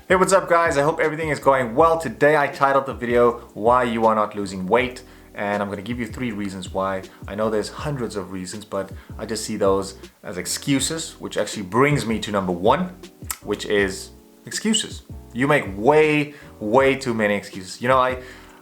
Hey, what's up guys? I hope everything is going well. Today I titled the video why you are not losing weight, and I'm going to give you 3 reasons why. I know there's hundreds of reasons, but I just see those as excuses, which actually brings me to number 1, which is excuses. You make way too many excuses. You know,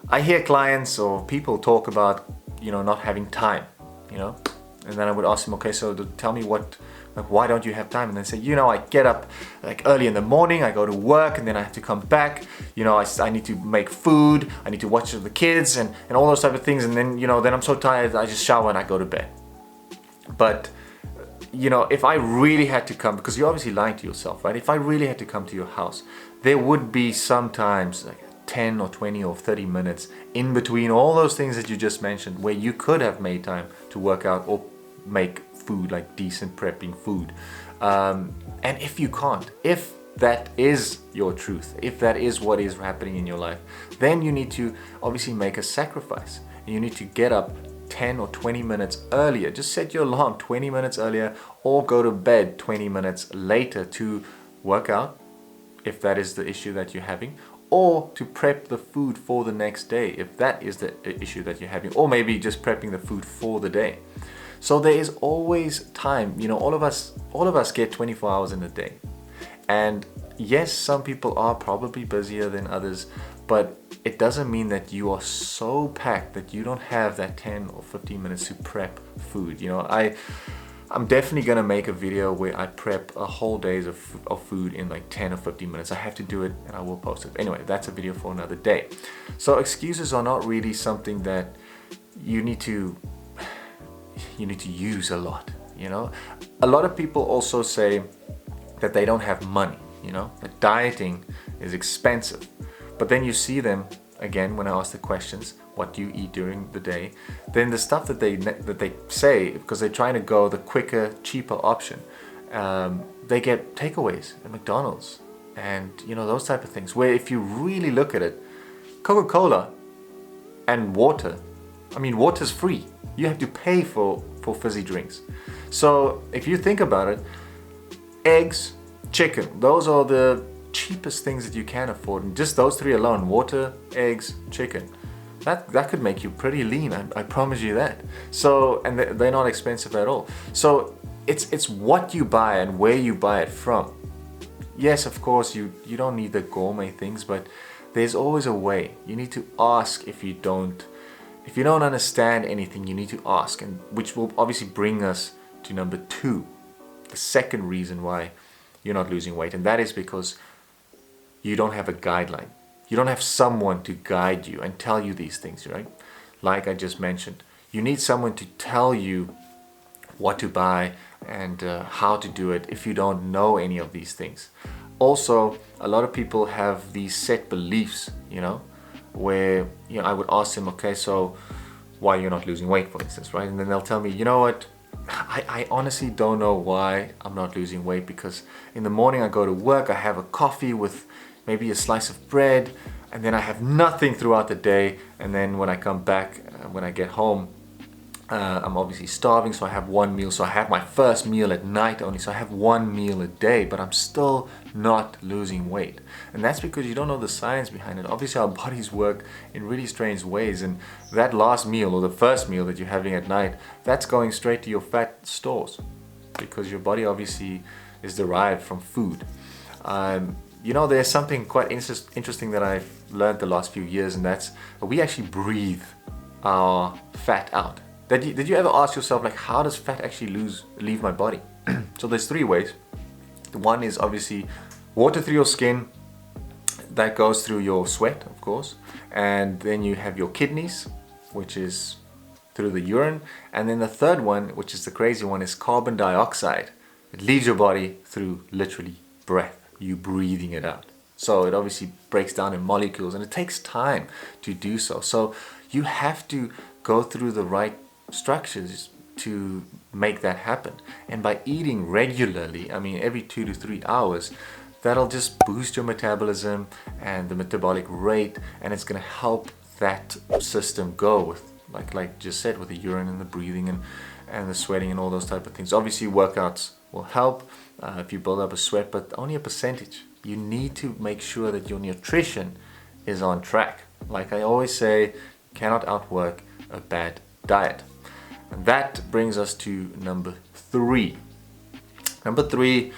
I hear clients or people talk about, not having time, and then I would ask them, okay, so tell me why don't you have time? And they say, I get up like early in the morning, I go to work, and then I have to come back. I need to make food, I need to watch the kids and all those type of things. And then, then I'm so tired, I just shower and I go to bed. But, if I really had to come, because you're obviously lying to yourself, right? If I really had to come to your house, there would be sometimes like 10 or 20 or 30 minutes in between all those things that you just mentioned where you could have made time to work out or make food, like decent prepping food. And if you can't, if that is your truth, if that is what is happening in your life, then you need to obviously make a sacrifice. You need to get up 10 or 20 minutes earlier. Just set your alarm 20 minutes earlier, or go to bed 20 minutes later to work out, if that is the issue that you're having, or to prep the food for the next day, if that is the issue that you're having, or maybe just prepping the food for the day. So there is always time. All of us get 24 hours in a day. And yes, some people are probably busier than others, but it doesn't mean that you are so packed that you don't have that 10 or 15 minutes to prep food. I'm definitely gonna make a video where I prep a whole days of food in like 10 or 15 minutes. I have to do it and I will post it. Anyway, that's a video for another day. So excuses are not really something that you need to use a lot. A lot of people also say that they don't have money, that dieting is expensive. But then you see them again when I ask the questions, what do you eat during the day? Then the stuff that they say, because they're trying to go the quicker, cheaper option, they get takeaways at McDonald's and those type of things, where if you really look at it, Coca-Cola and water, water's free. You have to pay for fizzy drinks. So if you think about it, eggs, chicken, those are the cheapest things that you can afford. And just those 3 alone, water, eggs, chicken, that could make you pretty lean. I promise you that. So, and they're not expensive at all. So it's what you buy and where you buy it from. Yes, of course, you don't need the gourmet things, but there's always a way. You need to ask. If you don't understand anything, you need to ask, and which will obviously bring us to number 2, the second reason why you're not losing weight, and that is because you don't have a guideline. You don't have someone to guide you and tell you these things, right? Like I just mentioned, you need someone to tell you what to buy and how to do it if you don't know any of these things. Also, a lot of people have these set beliefs, where I would ask them, okay, so why you're not losing weight, for instance, right? And then they'll tell me, you know what, I honestly don't know why I'm not losing weight, because in the morning I go to work, I have a coffee with maybe a slice of bread, and then I have nothing throughout the day, and then when I come back, when I get home, I'm obviously starving, so I have one meal. So I have my first meal at night only, so I have one meal a day, but I'm still not losing weight. And that's because you don't know the science behind it. Obviously our bodies work in really strange ways, and that last meal, or the first meal that you're having at night, that's going straight to your fat stores, because your body obviously is derived from food. There's something quite interesting that I've learned the last few years, and that's we actually breathe our fat out. Did you ever ask yourself, like, how does fat actually leave my body? So there's 3 ways. The one is obviously water through your skin, that goes through your sweat, of course, and then you have your kidneys, which is through the urine, and then the third one, which is the crazy one, is carbon dioxide. It leaves your body through literally breath, you breathing it out. So it obviously breaks down in molecules, and it takes time to do so. So you have to go through the right structures to make that happen. And by eating regularly, every 2 to 3 hours, that'll just boost your metabolism and the metabolic rate, and it's going to help that system go with, like just said, with the urine and the breathing and the sweating and all those type of things. Obviously workouts will help if you build up a sweat, but only a percentage. you need to make sure that your nutrition is on track. Like I always say, cannot outwork a bad diet. And that brings us to number 3. Number 3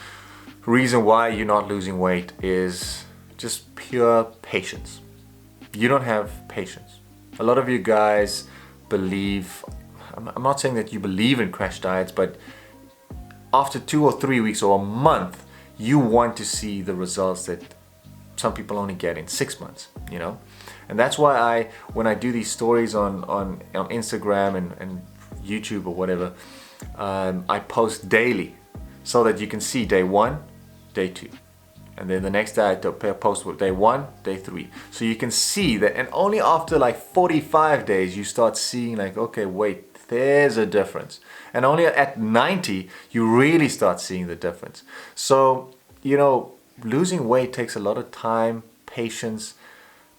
reason why you're not losing weight is just pure patience. You don't have patience. A lot of you guys believe, I'm not saying that you believe in crash diets, but after 2 or 3 weeks or a month, you want to see the results that some people only get in 6 months, you know? And that's why when I do these stories on Instagram and YouTube or whatever, I post daily so that you can see day 1, day 2. And then the next day I post with day 1, day 3. So you can see that, and only after like 45 days you start seeing like, okay, wait, there's a difference. And only at 90 you really start seeing the difference. So, you know, losing weight takes a lot of time, patience,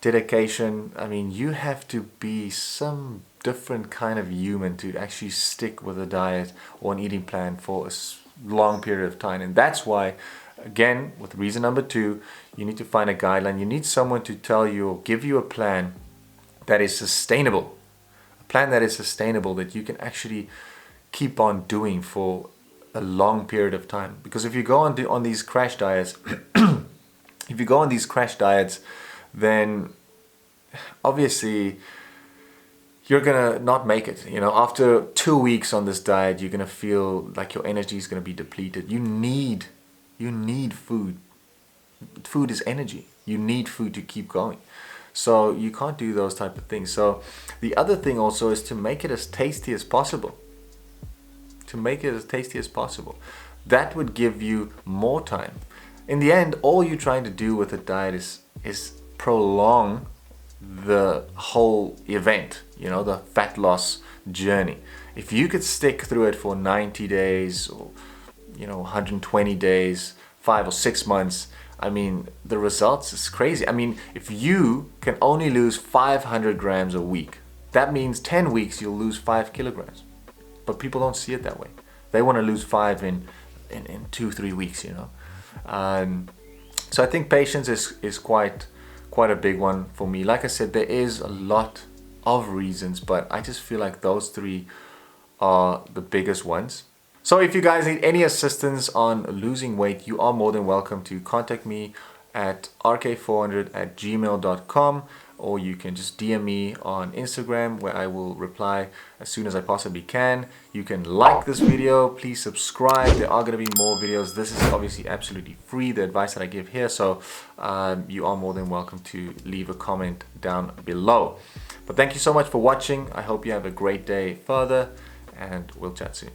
dedication. I mean, you have to be some different kind of human to actually stick with a diet or an eating plan for a long period of time. And that's why, again, with reason number 2, you need to find a guideline. You need someone to tell you or give you a plan that is sustainable. A plan that is sustainable, that you can actually keep on doing for a long period of time. Because if you go on these crash diets, then obviously you're gonna not make it. You know, after 2 weeks on this diet, you're gonna feel like your energy is gonna be depleted. You need food. Food is energy. You need food to keep going. So you can't do those type of things. So the other thing also is to make it as tasty as possible. That would give you more time. In the end, all you're trying to do with a diet is prolong the whole event, you know, the fat loss journey. If you could stick through it for 90 days or, you know, 120 days, 5 or 6 months, I mean, the results is crazy. I mean, if you can only lose 500 grams a week, that means 10 weeks you'll lose 5 kilograms. But people don't see it that way. They want to lose 5 in 2-3 weeks, you know. So I think patience is quite a big one for me. Like I said, there is a lot of reasons, but I just feel like those 3 are the biggest ones. So if you guys need any assistance on losing weight, you are more than welcome to contact me at rk400@gmail.com, or you can just DM me on Instagram, where I will reply as soon as I possibly can. You can like this video, please subscribe. There are going to be more videos. This is obviously absolutely free, the advice that I give here, so you are more than welcome to leave a comment down below. But thank you so much for watching. I hope you have a great day further, and we'll chat soon.